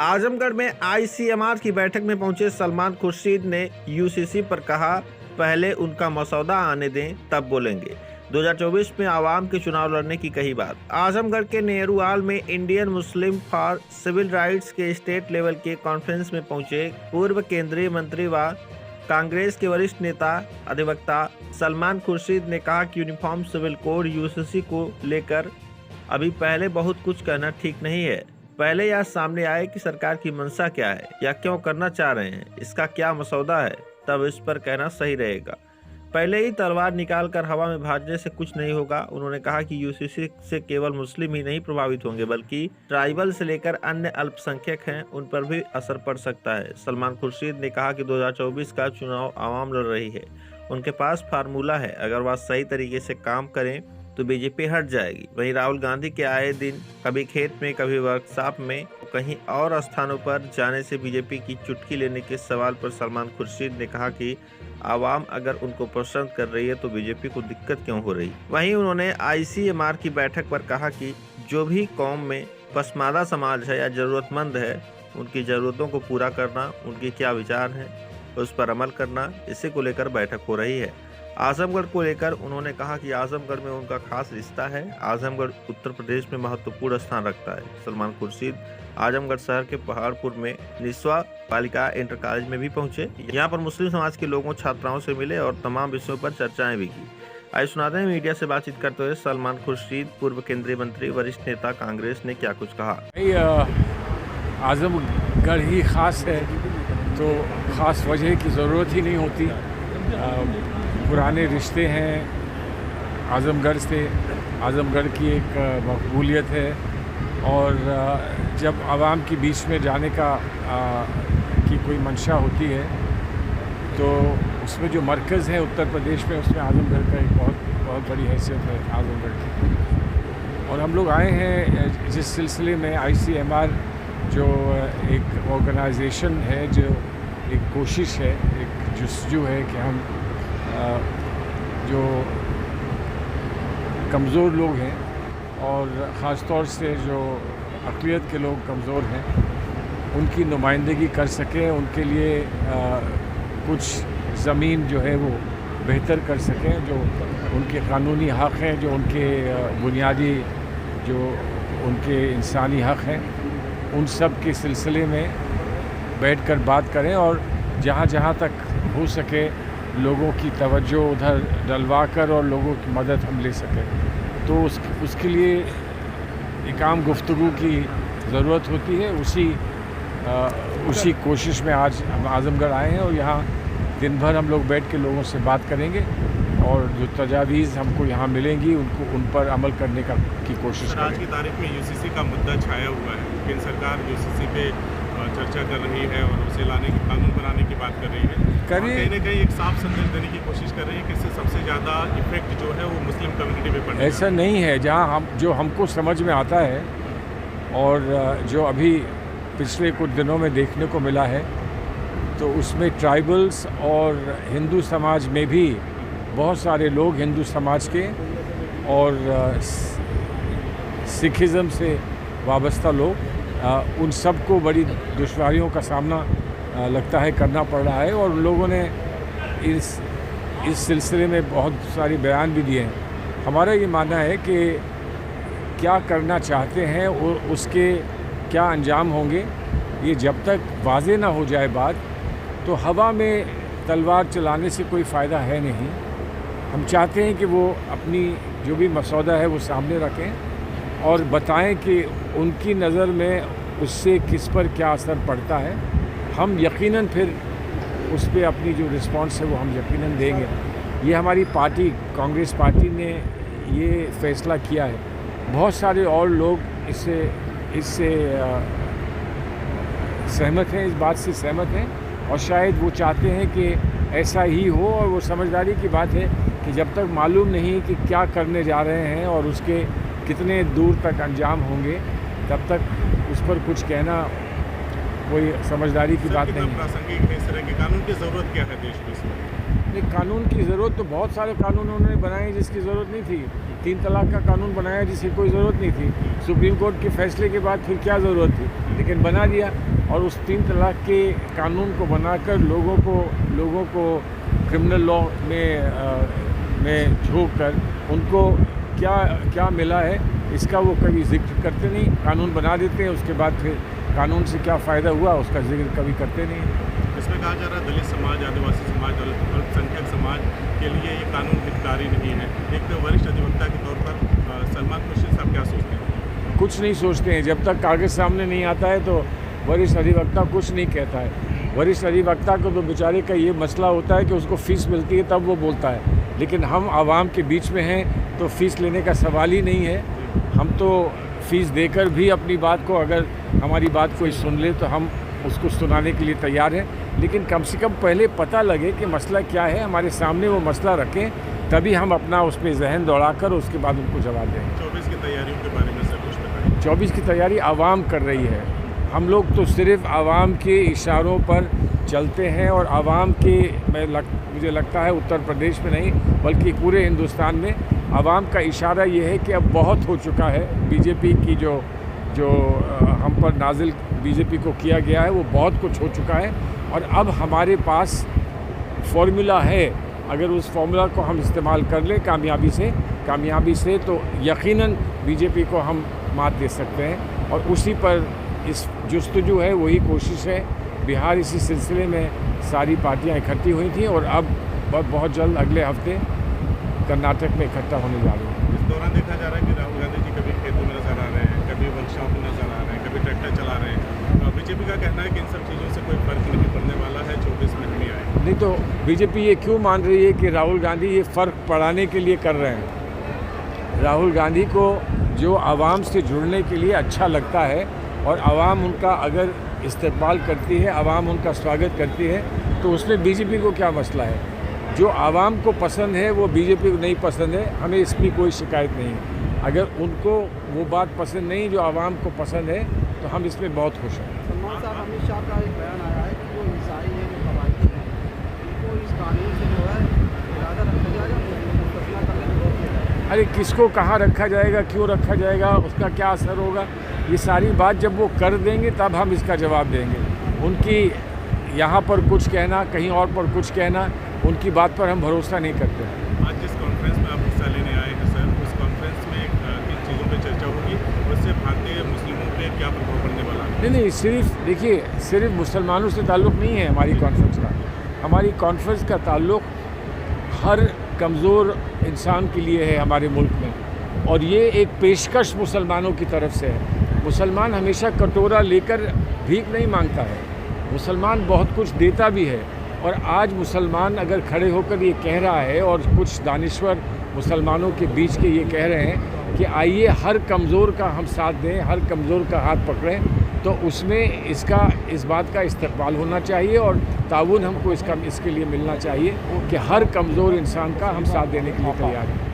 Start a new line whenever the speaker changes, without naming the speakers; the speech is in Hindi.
आजमगढ़ में आईसीएमआर की बैठक में पहुंचे सलमान खुर्शीद ने यूसीसी पर कहा, पहले उनका मसौदा आने दें तब बोलेंगे। 2024 में आवाम के चुनाव लड़ने की कही बात। आजमगढ़ के नेहरूआल में Indian Muslim for civil rights के स्टेट लेवल के कॉन्फ्रेंस में पहुंचे पूर्व केंद्रीय मंत्री व कांग्रेस के वरिष्ठ नेता अधिवक्ता सलमान खुर्शीद ने कहा कि यूनिफॉर्म सिविल कोड यूसीसी को लेकर अभी पहले बहुत कुछ कहना ठीक नहीं है। पहले यह सामने आए कि सरकार की मंशा क्या है या क्यों करना चाह रहे हैं, इसका क्या मसौदा है, तब इस पर कहना सही रहेगा। पहले ही तलवार निकालकर हवा में भाजने से कुछ नहीं होगा। उन्होंने कहा कि यूसीसी से केवल मुस्लिम ही नहीं प्रभावित होंगे बल्कि ट्राइबल से लेकर अन्य अल्पसंख्यक हैं, उन पर भी असर पड़ सकता है। सलमान खुर्शीद ने कहा कि 2024 का चुनाव आवाम लड़ रही है, उनके पास फार्मूला है, अगर वह सही तरीके से काम करें तो बीजेपी हट जाएगी। वहीं राहुल गांधी के आए दिन कभी खेत में कभी वर्कशॉप में कहीं और स्थानों पर जाने से बीजेपी की चुटकी लेने के सवाल पर सलमान खुर्शीद ने कहा कि आवाम अगर उनको पसंद कर रही है तो बीजेपी को दिक्कत क्यों हो रही। वहीं उन्होंने आईसीएमआर की बैठक पर कहा कि जो भी कौम में पसमानदा समाज है या जरूरतमंद है, उनकी ज़रूरतों को पूरा करना, उनके क्या विचार हैं उस पर अमल करना, इसी को लेकर बैठक हो रही है। आजमगढ़ को लेकर उन्होंने कहा कि आजमगढ़ में उनका खास रिश्ता है। आजमगढ़ उत्तर प्रदेश में महत्वपूर्ण स्थान रखता है। सलमान खुर्शीद आजमगढ़ शहर के पहाड़पुर में निस्वा बालिका इंटर कॉलेज में भी पहुंचे। यहां पर मुस्लिम समाज के लोगों छात्राओं से मिले और तमाम विषयों पर चर्चाएं भी की। आइए सुनाते हैं मीडिया से बातचीत करते हुए सलमान खुर्शीद पूर्व केंद्रीय मंत्री वरिष्ठ नेता कांग्रेस ने क्या कुछ कहा।
आजमगढ़ ही खास है तो खास वजह की ज़रूरत ही नहीं होती। पुराने रिश्ते हैं आज़मगढ़ से, आज़मगढ़ की एक मकबूलियत है और जब आवाम के बीच में जाने की कोई मंशा होती है तो उसमें जो मरकज़ है उत्तर प्रदेश में, उसमें आज़मगढ़ का एक बहुत बड़ी हैसियत है आज़मगढ़ की। और हम लोग आए हैं जिस सिलसिले में आईसीएमआर जो एक ऑर्गेनाइजेशन है, जो एक कोशिश है, एक जुस्तजू है कि हम जो कमज़ोर लोग हैं और ख़ास तौर से जो अक़लियत के लोग कमज़ोर हैं उनकी नुमाइंदगी कर सकें, उनके लिए कुछ ज़मीन जो है वो बेहतर कर सकें, जो उनके क़ानूनी हक़ हैं, जो उनके बुनियादी जो उनके इंसानी हक़ हैं, उन सब के सिलसिले में बैठकर बात करें और जहाँ जहाँ तक हो सके लोगों की तवज्जो उधर डलवा कर और लोगों की मदद हम ले सकें। तो उसके लिए एक आम गुफ्तगू की ज़रूरत होती है। उसी कोशिश में आज हम आज़मगढ़ आए हैं और यहाँ दिन भर हम लोग बैठ के लोगों से बात करेंगे और जो तजावीज़ हमको यहाँ मिलेंगी उन पर अमल करने की कोशिश करेंगे।
आज की तारीख में यूसीसी का मुद्दा छाया हुआ है। केंद्र सरकार यूसीसी पे चर्चा कर रही है और उसे लाने की, कानून बनाने की बात कर रही है। कहीं न कहीं एक साफ संदेश देने की कोशिश कर रही है कि इससे सबसे ज़्यादा इफेक्ट जो है वो मुस्लिम कम्युनिटी पे पड़ेगा।
ऐसा नहीं है। जहाँ जो हमको समझ में आता है और जो अभी पिछले कुछ दिनों में देखने को मिला है तो उसमें ट्राइबल्स और हिंदू समाज में भी बहुत सारे लोग, हिंदू समाज के और सिखिज़म से वाबस्ता लोग, उन सब को बड़ी दुश्वारियों का सामना लगता है करना पड़ रहा है और लोगों ने इस सिलसिले में बहुत सारे बयान भी दिए हैं। हमारा ये मानना है कि क्या करना चाहते हैं और उसके क्या अंजाम होंगे, ये जब तक वाज़े ना हो जाए बात, तो हवा में तलवार चलाने से कोई फ़ायदा है नहीं। हम चाहते हैं कि वो अपनी जो भी मसौदा है वो सामने रखें और बताएं कि उनकी नज़र में उससे किस पर क्या असर पड़ता है। हम यकीनन फिर उस पर अपनी जो रिस्पांस है वो हम यकीनन देंगे। ये हमारी पार्टी, कांग्रेस पार्टी ने ये फ़ैसला किया है। बहुत सारे और लोग इससे सहमत हैं, इस बात से सहमत हैं और शायद वो चाहते हैं कि ऐसा ही हो। और वो समझदारी की बात है कि जब तक मालूम नहीं कि क्या करने जा रहे हैं और उसके कितने दूर तक अंजाम होंगे, तब तक उस पर कुछ कहना कोई समझदारी की बात नहीं है।
प्रासंगिक है इस तरह के कानून की ज़रूरत क्या है देश में?
नहीं, कानून की ज़रूरत तो बहुत सारे कानून उन्होंने बनाए जिसकी ज़रूरत नहीं थी। 3 तलाक का कानून बनाया जिसकी कोई ज़रूरत नहीं थी। सुप्रीम कोर्ट के फैसले के बाद फिर क्या ज़रूरत थी, लेकिन बना दिया। और उस 3 तलाक के कानून को बनाकर लोगों को क्रिमिनल लॉ में झोंक कर उनको क्या मिला है इसका वो कभी जिक्र करते नहीं। कानून बना देते हैं, उसके बाद फिर कानून से क्या फ़ायदा हुआ उसका जिक्र कभी करते नहीं हैं।
इसमें कहा जा रहा है दलित समाज, आदिवासी समाज, अल्पसंख्यक समाज के लिए ये कानून हितकारी नहीं है। एक वरिष्ठ अधिवक्ता के तौर पर सलमान खुर्शीद साहब क्या सोचते हैं?
कुछ नहीं सोचते हैं। जब तक कागज़ सामने नहीं आता है तो वरिष्ठ अधिवक्ता कुछ नहीं कहता है। वरिष्ठ अधिवक्ता को तो बेचारे का ये मसला होता है कि उसको फ़ीस मिलती है तब वो बोलता है, लेकिन हम आवाम के बीच में हैं तो फ़ीस लेने का सवाल ही नहीं है। हम तो फ़ीस देकर भी अपनी बात को, अगर हमारी बात कोई सुन ले तो हम उसको सुनाने के लिए तैयार हैं, लेकिन कम से कम पहले पता लगे कि मसला क्या है, हमारे सामने वो मसला रखें, तभी हम अपना उस पर जहन दौड़ाकर उसके बाद उनको जवाब दें।
24 की तैयारियों के बारे में सर कुछ बताएं।
24 की तैयारी आवाम कर रही है। हम लोग तो सिर्फ आवाम के इशारों पर चलते हैं और आवाम के मुझे लगता है उत्तर प्रदेश में नहीं बल्कि पूरे हिंदुस्तान में आवाम का इशारा ये है कि अब बहुत हो चुका है। बीजेपी की जो हम पर नाजिल बीजेपी को किया गया है वो बहुत कुछ हो चुका है और अब हमारे पास फॉर्मूला है। अगर उस फॉर्मूला को हम इस्तेमाल कर लें कामयाबी से तो यकीनन बीजेपी को हम मात दे सकते हैं और उसी पर इस जुस्तजू है, वही कोशिश है। बिहार इसी सिलसिले में सारी पार्टियां इकट्ठी हुई थी और अब बहुत जल्द अगले हफ्ते कर्नाटक में इकट्ठा होने जा रही है।
इस दौरान देखा जा रहा है कि राहुल गांधी जी कभी खेतों में नजर आ रहे हैं, कभी वर्कशॉप में नजर आ रहे हैं, कभी ट्रैक्टर चला रहे हैं। बीजेपी का कहना है कि इन सब चीज़ों से कोई फर्क नहीं पड़ने वाला है, 24 में नहीं आए।
नहीं तो बीजेपी ये क्यों मान रही है कि राहुल गांधी ये फ़र्क पड़ाने के लिए कर रहे हैं? राहुल गांधी को जो आवाम से जुड़ने के लिए अच्छा लगता है और आवाम उनका अगर इस्तेमाल करती है, आवाम उनका स्वागत करती है, तो उसमें बीजेपी को क्या मसला है? जो आवाम को पसंद है वो बीजेपी को नहीं पसंद है, हमें इसकी कोई शिकायत नहीं है। अगर उनको वो बात पसंद नहीं जो आवाम को पसंद है तो हम इसमें बहुत खुश हैं।
सलमान साहब, अमित शाह का एक बयान आया है कि जो ईसाई हैं, जो कबायली हैं, उनको इस कानून से जो है इरादा रखा जाएगा, मुस्तस्ना करने में रोक दिया जाएगा।
अरे किसको कहाँ रखा जाएगा, क्यों रखा जाएगा, उसका क्या असर होगा, ये सारी बात जब वो कर देंगे तब हम इसका जवाब देंगे। उनकी यहाँ पर कुछ कहना, कहीं और पर कुछ कहना, उनकी बात पर हम भरोसा नहीं करते।
आज जिस कॉन्फ्रेंस में आप हिस्सा लेने आए हैं सर, उस कॉन्फ्रेंस में किन चीज़ों पर चर्चा होगी, उससे भारतीय मुस्लिमों पे क्या प्रभाव पड़ने वाला है?
नहीं, सिर्फ मुसलमानों से ताल्लुक़ नहीं है हमारी कॉन्फ्रेंस का। हमारी कॉन्फ्रेंस का ताल्लुक़ हर कमज़ोर इंसान के लिए है हमारे मुल्क में, और ये एक पेशकश मुसलमानों की तरफ से है। मुसलमान हमेशा कटोरा लेकर भीख नहीं मांगता है, मुसलमान बहुत कुछ देता भी है। और आज मुसलमान अगर खड़े होकर ये कह रहा है और कुछ दानिश्वर मुसलमानों के बीच के ये कह रहे हैं कि आइए हर कमज़ोर का हम साथ दें, हर कमज़ोर का हाथ पकड़ें, तो उसमें इस बात का इस्तकबाल होना चाहिए और ताउन हमको इसके लिए मिलना चाहिए कि हर कमज़ोर इंसान का हम साथ देने के लिए तैयार हैं।